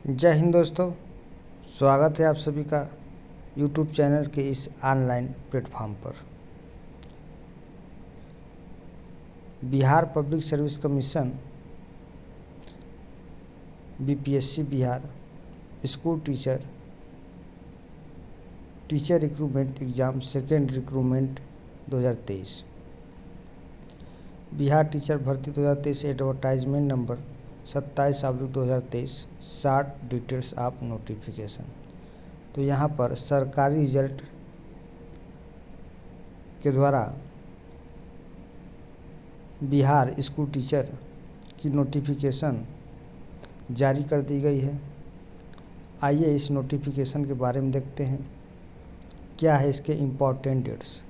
जय हिंद दोस्तों, स्वागत है आप सभी का यूट्यूब चैनल के इस ऑनलाइन प्लेटफॉर्म पर। Bihar public service commission BPSC Bihar school teacher recruitment exam second recruitment 2023 Bihar teacher भर्ती 2023 advertisement number 27/2023 short details of notification. तो यहाँ पर सरकारी रिजल्ट के द्वारा बिहार स्कूल टीचर की नोटिफिकेशन जारी कर दी गई है। आइए इस नोटिफिकेशन के बारे में देखते हैं, क्या है इसके इम्पोर्टेंट डेट्स।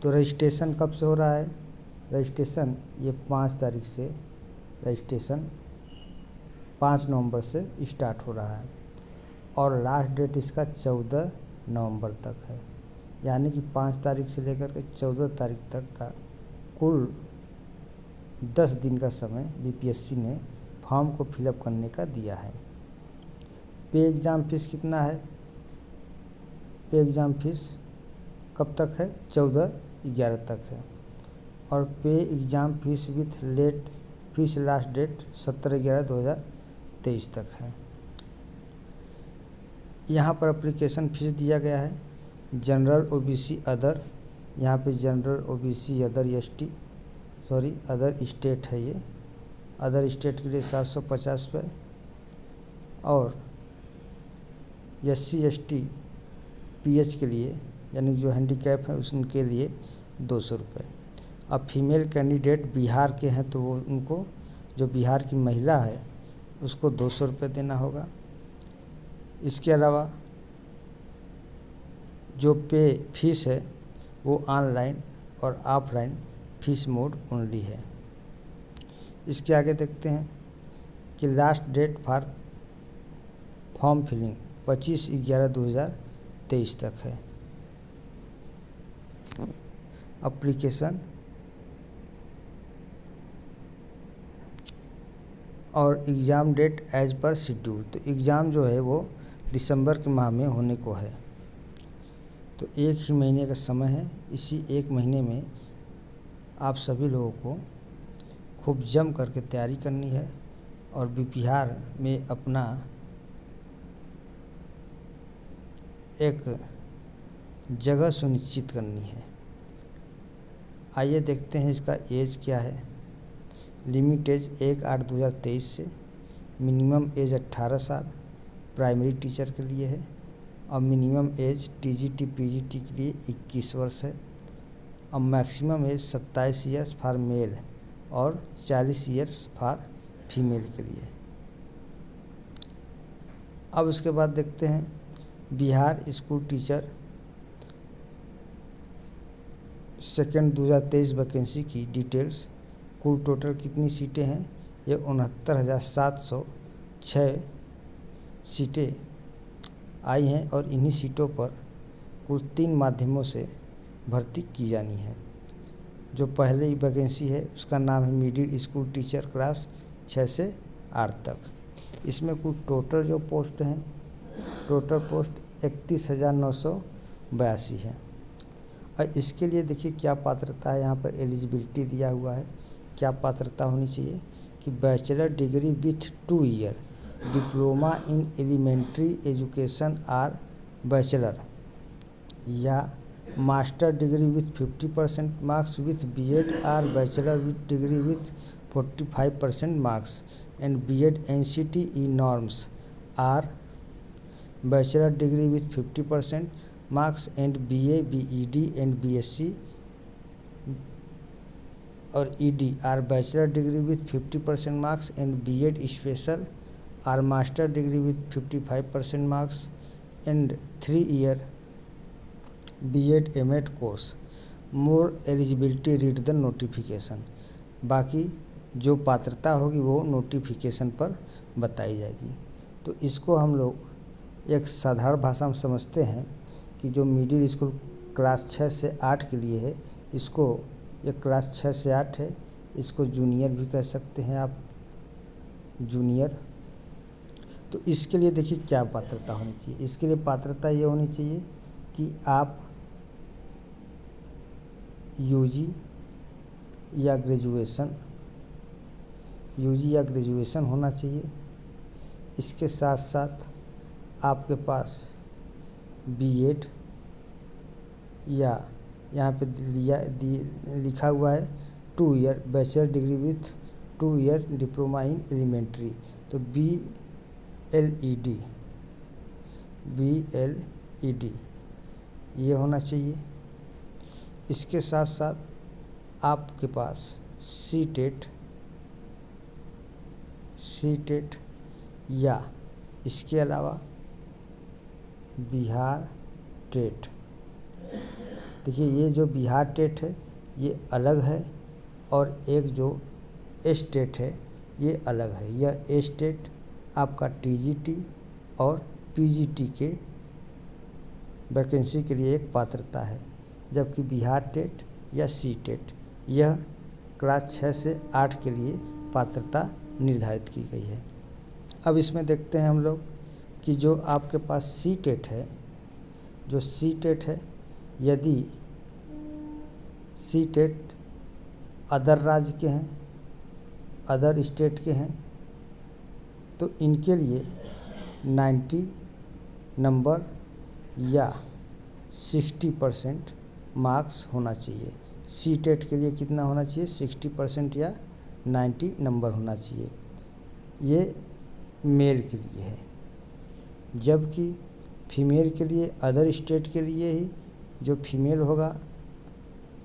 तो रजिस्ट्रेशन कब से हो रहा है? रजिस्ट्रेशन ये 5 तारीख से रजिस्ट्रेशन 5 नवंबर से स्टार्ट हो रहा है और लास्ट डेट इसका 14 नवंबर तक है। यानी कि 5 तारीख से लेकर के 14 तारीख तक का कुल 10 दिन का समय बीपीएससी ने फॉर्म को फिलअप करने का दिया है। पे एग्ज़ाम फीस कितना है? पे एग्ज़ाम फीस कब तक है? 14/11 तक है। और पे exam fees with late fees last date 17/11/2023 तक है। यहाँ पर एप्लीकेशन फीस दिया गया है जनरल ओबीसी अदर, यहाँ पे जनरल ओबीसी अदर स्टेट है। ये अदर स्टेट के लिए 750 रुपये और SC ST PH के लिए यानी जो हैंडीकैप है उनके लिए 200 रुपये। अब फीमेल कैंडिडेट बिहार के हैं तो वो उनको जो बिहार की महिला है उसको 200 रुपये देना होगा। इसके अलावा जो पे फीस है वो ऑनलाइन और ऑफलाइन फीस मोड ओनली है। इसके आगे देखते हैं कि last date for form filling 25/11/2023 तक है। एप्लीकेशन और exam date as per schedule. तो एग्ज़ाम जो है वो दिसंबर के माह में होने को है। तो 1 ही महीने का समय है। इसी 1 महीने में आप सभी लोगों को खूब जम करके तैयारी करनी है और बिहार में अपना एक जगह सुनिश्चित करनी है। आइए देखते हैं इसका एज क्या है। लिमिट एज 1/8/2023 से, मिनिमम एज 18 साल प्राइमरी टीचर के लिए है और मिनिमम एज TGT PGT के लिए 21 वर्ष है और maximum age 27 years for male और 40 ईयर्स फॉर फीमेल के लिए। अब उसके बाद देखते हैं Bihar school teacher second 2023 vacancy की डिटेल्स। कुल टोटल कितनी सीटें हैं? ये 69,706 सीटें आई हैं और इन्हीं सीटों पर कुल 3 माध्यमों से भर्ती की जानी है। जो पहले वैकेंसी है उसका नाम है मिडिल स्कूल टीचर क्लास 6 से 8 तक। इसमें कुल टोटल जो पोस्ट हैं, टोटल पोस्ट 31,982 है। और इसके लिए देखिए क्या पात्रता है। यहाँ पर एलिजिबिलिटी दिया हुआ है। क्या पात्रता होनी चाहिए कि bachelor degree with 2 year diploma in elementary education or bachelor या master degree with 50% marks with BEd or bachelor with degree with 45% marks and BEd NCTE norms or bachelor degree with 50% marks and BA BEd and BSc और ED or bachelor degree with 50% marks and BEd special or master degree with 55% marks and 3 year BEd MAd course. More eligibility read the notification. बाकी जो पात्रता होगी वो notification पर बताई जाएगी। तो इसको हम लोग एक साधारण भाषा में समझते हैं कि जो मिडिल स्कूल क्लास 6 से 8 के लिए है, इसको ये क्लास 6 से 8 है, इसको जूनियर भी कह सकते हैं आप, जूनियर। तो इसके लिए देखिए क्या पात्रता होनी चाहिए। इसके लिए पात्रता ये होनी चाहिए कि आप यूजी या ग्रेजुएशन होना चाहिए। इसके साथ साथ आपके पास बीएड या यहाँ पे लिखा हुआ है 2 year bachelor degree with 2 year diploma in elementary, तो BLED ये होना चाहिए। इसके साथ साथ आपके पास सी टेट या इसके अलावा बिहार टेट। देखिए ये जो बिहार टेट है ये अलग है और एक जो एस्टेट है ये अलग है। यह एस्टेट आपका TGT और PGT के वैकेंसी के लिए एक पात्रता है, जबकि बिहार टेट या सी टेट यह क्लास 6 से 8 के लिए पात्रता निर्धारित की गई है। अब इसमें देखते हैं हम लोग कि जो आपके पास सी टेट है, यदि सी टेट अदर राज्य के हैं, अदर स्टेट के हैं, तो इनके लिए 90 नंबर या 60% मार्क्स होना चाहिए। सी टेट के लिए कितना होना चाहिए? 60% या 90 नंबर होना चाहिए। ये मेल के लिए है, जबकि फीमेल के लिए अदर स्टेट के लिए ही जो फीमेल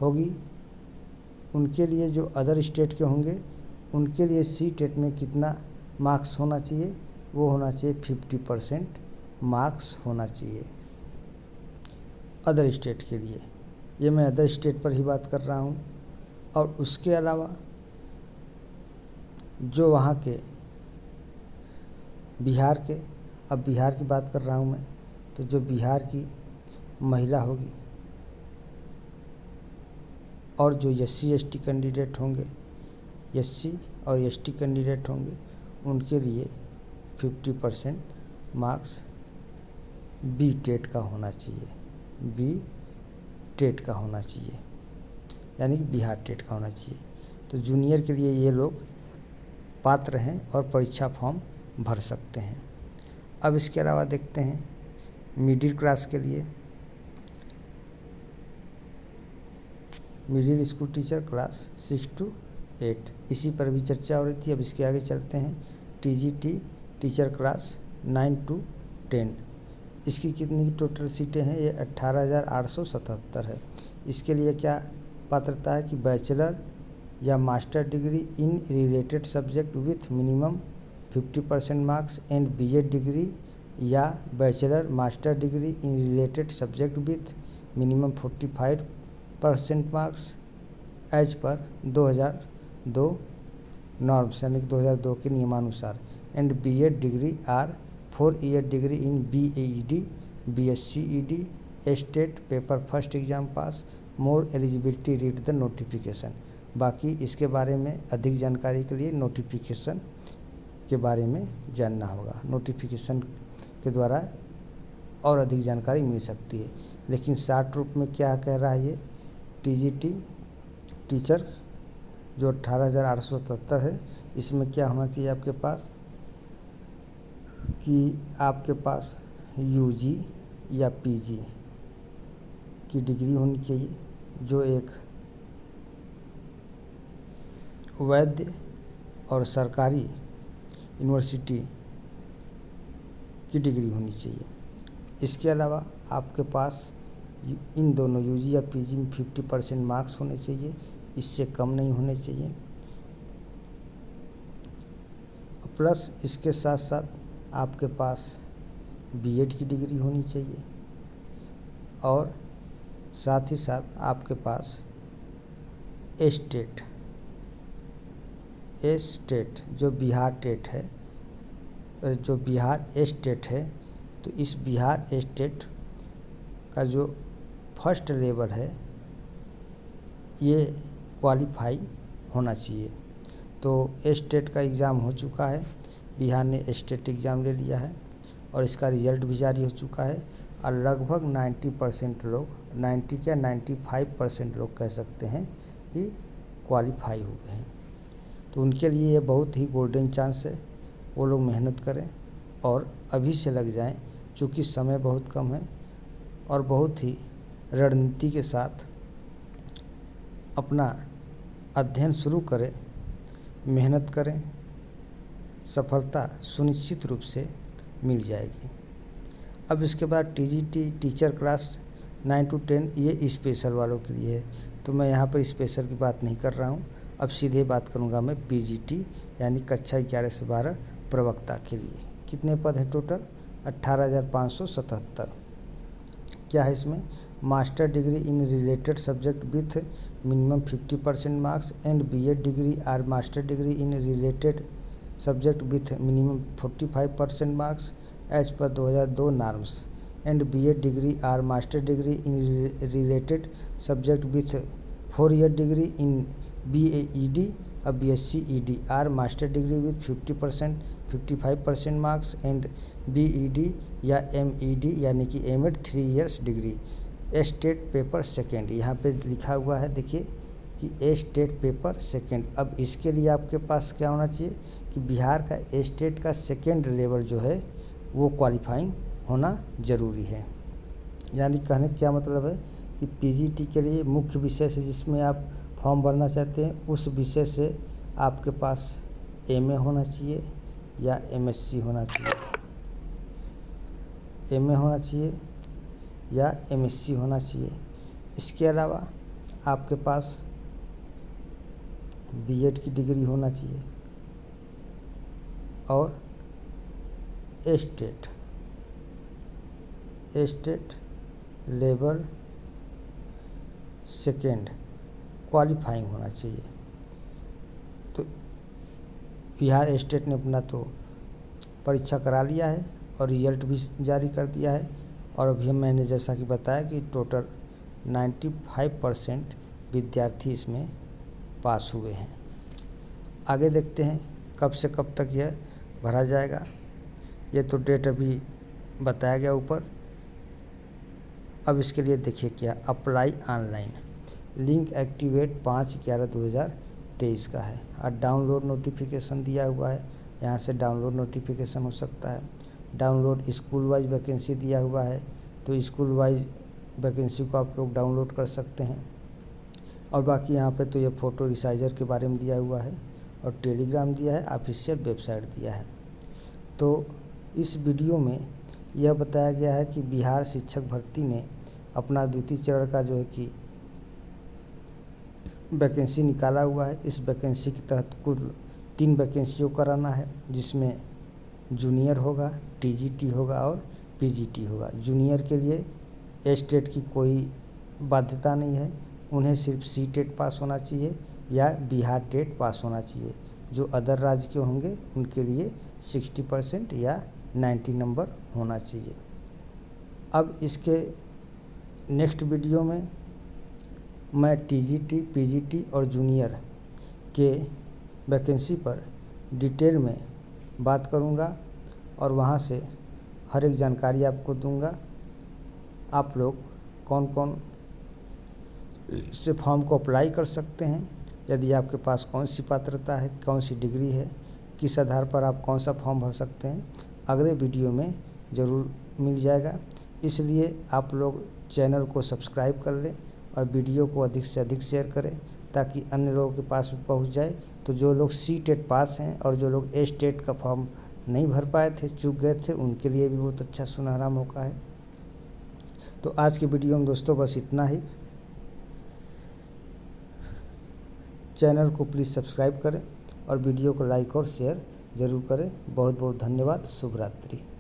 होगी उनके लिए, जो अदर स्टेट के होंगे उनके लिए सी टेट में कितना मार्क्स होना चाहिए? वो होना चाहिए 50% मार्क्स होना चाहिए अदर स्टेट के लिए। ये मैं अदर स्टेट पर ही बात कर रहा हूँ। और उसके अलावा जो वहाँ के बिहार के, अब बिहार की बात कर रहा हूँ मैं, तो जो बिहार की महिला होगी और जो SC/ST कैंडिडेट होंगे, SC और ST कैंडिडेट होंगे, उनके लिए 50% मार्क्स बी टेट का होना चाहिए, यानी कि बिहार टेट का होना चाहिए। तो जूनियर के लिए ये लोग पात्र हैं और परीक्षा फॉर्म भर सकते हैं। अब इसके अलावा देखते हैं मिडिल क्लास के लिए, middle school teacher class 6 to 8, इसी पर भी चर्चा हो रही थी। अब इसके आगे चलते हैं TGT टीचर क्लास 9 to 10। इसकी कितनी टोटल सीटें हैं? ये 18,877 है। इसके लिए क्या पात्रता है कि बैचलर या master degree in related subject with minimum 50% marks and BEd degree या bachelor master degree in related subject with minimum 45% marks as पर 2002 नॉर्म्स, यानी कि 2002 के नियमानुसार, and BEd degree or 4 year degree in BEd BSc state paper first exam pass more eligibility read the notification. बाकी इसके बारे में अधिक जानकारी के लिए नोटिफिकेशन के बारे में जानना होगा। नोटिफिकेशन के द्वारा और अधिक जानकारी मिल सकती है। लेकिन शॉर्ट रूप में क्या कह रहा है ये TGT टीचर जो 18,877 है, इसमें क्या होना चाहिए आपके पास कि आपके पास UG या PG की डिग्री होनी चाहिए, जो एक वैध और सरकारी यूनिवर्सिटी की डिग्री होनी चाहिए। इसके अलावा आपके पास इन दोनों UG या PG में 50% मार्क्स होने चाहिए, इससे कम नहीं होने चाहिए। प्लस इसके साथ साथ आपके पास BEd की डिग्री होनी चाहिए और साथ ही साथ आपके पास स्टेट जो बिहार टेट है, जो बिहार स्टेट है, तो इस बिहार स्टेट का जो फर्स्ट लेवल है ये क्वालिफाई होना चाहिए। तो स्टेट का एग्ज़ाम हो चुका है, बिहार ने स्टेट एग्ज़ाम ले लिया है और इसका रिज़ल्ट भी जारी हो चुका है और लगभग 90% लोग, 90 क्या 95% लोग कह सकते हैं कि क्वालिफाई हो गए हैं। तो उनके लिए ये बहुत ही गोल्डन चांस है, वो लोग मेहनत करें और अभी से लग जाएं, क्योंकि समय बहुत कम है और बहुत ही रणनीति के साथ अपना अध्ययन शुरू करें, मेहनत करें, सफलता सुनिश्चित रूप से मिल जाएगी। अब इसके बाद टीजीटी टीचर क्लास 9 to 10 ये स्पेशल वालों के लिए है, तो मैं यहाँ पर स्पेशल की बात नहीं कर रहा हूँ। अब सीधे बात करूँगा मैं पीजीटी यानी कक्षा 11 से 12 प्रवक्ता के लिए। कितने पद हैं टोटल? 18,577। क्या है इसमें? Master degree in related subject with minimum 50% marks and BEd degree or master degree in related subject with minimum 45% marks as पर 2002 norms and BEd degree or master degree in related subject with 4 year degree in BAED और BSc ED or master degree with 55% marks and BED या MED यानी कि MEd 3 years degree state paper second. यहाँ पे लिखा हुआ है देखिए कि स्टेट पेपर सेकेंड। अब इसके लिए आपके पास क्या होना चाहिए कि बिहार का स्टेट का सेकेंड लेवल जो है वो क्वालिफाइंग होना ज़रूरी है। यानी कहने का क्या मतलब है कि पीजीटी के लिए मुख्य विषय से जिसमें आप फॉर्म भरना चाहते हैं उस विषय से आपके पास MA होना चाहिए या MSc होना चाहिए, MA होना चाहिए या MSc होना चाहिए। इसके अलावा आपके पास BEd की डिग्री होना चाहिए और स्टेट लेवल सेकेंड क्वालिफाइंग होना चाहिए। तो बिहार स्टेट ने अपना तो परीक्षा करा लिया है और रिजल्ट भी जारी कर दिया है और अभी मैंने जैसा कि बताया कि टोटल 95% विद्यार्थी इसमें पास हुए हैं। आगे देखते हैं कब से कब तक यह भरा जाएगा। ये तो डेट अभी बताया गया ऊपर। अब इसके लिए देखिए क्या अप्लाई ऑनलाइन लिंक एक्टिवेट 5/11/2023 का है और डाउनलोड नोटिफिकेशन दिया हुआ है, यहाँ से डाउनलोड नोटिफिकेशन हो सकता है। डाउनलोड स्कूल वाइज वैकेंसी दिया हुआ है, तो स्कूल वाइज वैकेंसी को आप लोग डाउनलोड कर सकते हैं। और बाकी यहाँ पे तो ये फ़ोटो रिसाइजर के बारे में दिया हुआ है और टेलीग्राम दिया है, ऑफिशियल वेबसाइट दिया है। तो इस वीडियो में यह बताया गया है कि बिहार शिक्षक भर्ती ने अपना द्वितीय चरण का जो है कि वैकेंसी निकाला हुआ है। इस वैकेंसी के तहत कुल 3 वैकेंसियों कराना है, जिसमें जूनियर होगा, टीजीटी होगा और पीजीटी होगा। जूनियर के लिए स्टेट की कोई बाध्यता नहीं है, उन्हें सिर्फ CTET पास होना चाहिए या बिहार टेट पास होना चाहिए। जो अदर राज्य के होंगे उनके लिए 60% या 90 नंबर होना चाहिए। अब इसके नेक्स्ट वीडियो में मैं टीजीटी, पीजीटी और जूनियर के वैकेंसी पर डिटेल में बात करूंगा और वहां से हर एक जानकारी आपको दूंगा। आप लोग कौन कौन से फॉर्म को अप्लाई कर सकते हैं, यदि आपके पास कौन सी पात्रता है, कौन सी डिग्री है, किस आधार पर आप कौन सा फॉर्म भर सकते हैं, अगले वीडियो में ज़रूर मिल जाएगा। इसलिए आप लोग चैनल को सब्सक्राइब कर लें और वीडियो को अधिक से अधिक शेयर करें ताकि अन्य लोगों के पास भी पहुंच जाए। तो जो लोग CTET पास हैं और जो लोग स्टेट का फॉर्म नहीं भर पाए थे, चूक गए थे, उनके लिए भी बहुत अच्छा सुनहरा मौका है। तो आज की वीडियो में दोस्तों बस इतना ही। चैनल को प्लीज़ सब्सक्राइब करें और वीडियो को लाइक और शेयर ज़रूर करें। बहुत बहुत धन्यवाद। शुभ रात्रि।